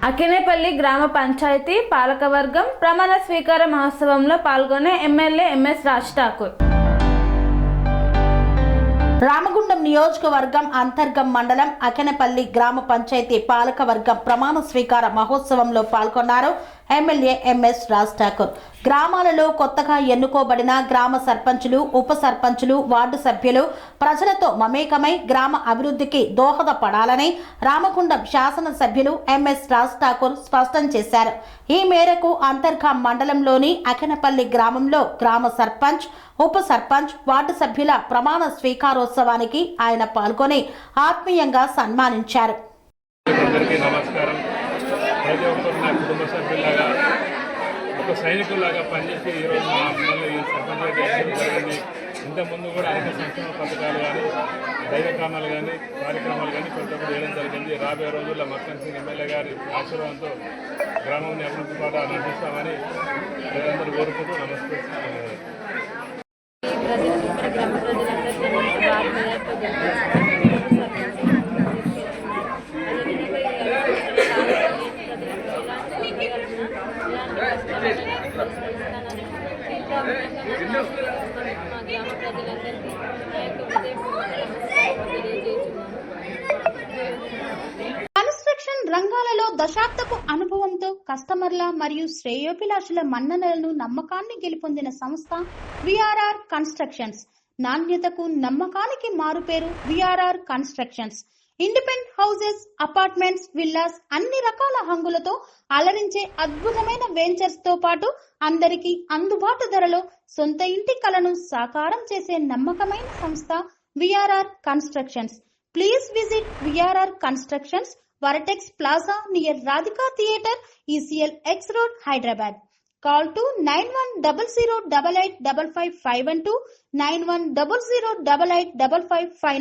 అకినేపల్లి గ్రామ పంచాయతీ పాలకవర్గం ప్రమాణ స్వీకార మహోత్సవంలో పాల్గొనే ఎమ్మెల్యే ఎంఎస్ రాజ్ ఠాకూర్. రామగుండం నియోజకవర్గం అంతర్గం మండలం అకినేపల్లి గ్రామ పంచాయతీ పాలకవర్గం ప్రమాణ స్వీకార మహోత్సవంలో పాల్గొన్నారు ఎమ్మెల్యే ఎంఎస్ రాజ్ ఠాకూర్. గ్రామాలలో కొత్తగా ఎన్నుకోబడిన గ్రామ సర్పంచులు, ఉప సర్పంచులు, వార్డు సభ్యులు ప్రజలతో మమేకమై గ్రామ అభివృద్ధికి దోహదపడాలని రామగుండం శాసనసభ్యులు ఎంఎస్ రాజ్ ఠాకూర్ స్పష్టం చేశారు. ఈ మేరకు అంతర్గం మండలంలోని అకినేపల్లి గ్రామంలో గ్రామ సర్పంచ్, ఉప సర్పంచ్, వార్డు సభ్యుల ప్రమాణ స్వీకారోత్సవానికి ఆయన పాల్గొని ఆత్మీయంగా సన్మానించారు. ఒక సైనికులాగా పనిచేసి ఈరోజు మా అమ్మలు ఈ సర్పంచ్ ఇంతకుముందు కూడా అనేక సంక్షేమ పథకాలు కానీ, దైవ కామాలు కానీ, కార్యక్రమాలు కానీ కొంత చేయడం జరిగింది. రాబోయే రోజుల్లో మక్కన్ సింగ్ ఎమ్మెల్యే గారి ఆశీర్వాదంతో గ్రామాన్ని అభివృద్ధి పాట నడిపిస్తామని ప్రజలందరూ కోరుకుంటూ నమస్కరిస్తున్నాను. కన్స్ట్రక్షన్ రంగాలలో దశాబ్దపు అనుభవంతో కస్టమర్ల మరియు శ్రేయోభిలాషుల మన్ననలను, నమ్మకాన్ని గెలుపొందిన సంస్థ విఆర్ఆర్ కన్స్ట్రక్షన్స్. నాణ్యతకు, నమ్మకానికి మారుపేరు VRR constructions. Independent houses, apartments, villas అన్ని రకాల హంగులతో అలరించే అద్భుతమైన వెంచర్స్ తో పాటు అందరికీ అందుబాటు ధరలో సొంత ఇంటి కలను సాకారం చేసే నమ్మకమైన సంస్థ VRR constructions. Please visit VRR constructions, వరటెక్స్ plaza near Radhika theatre, ECL X Road, Hyderabad. Call to 910088555512, 9100885559.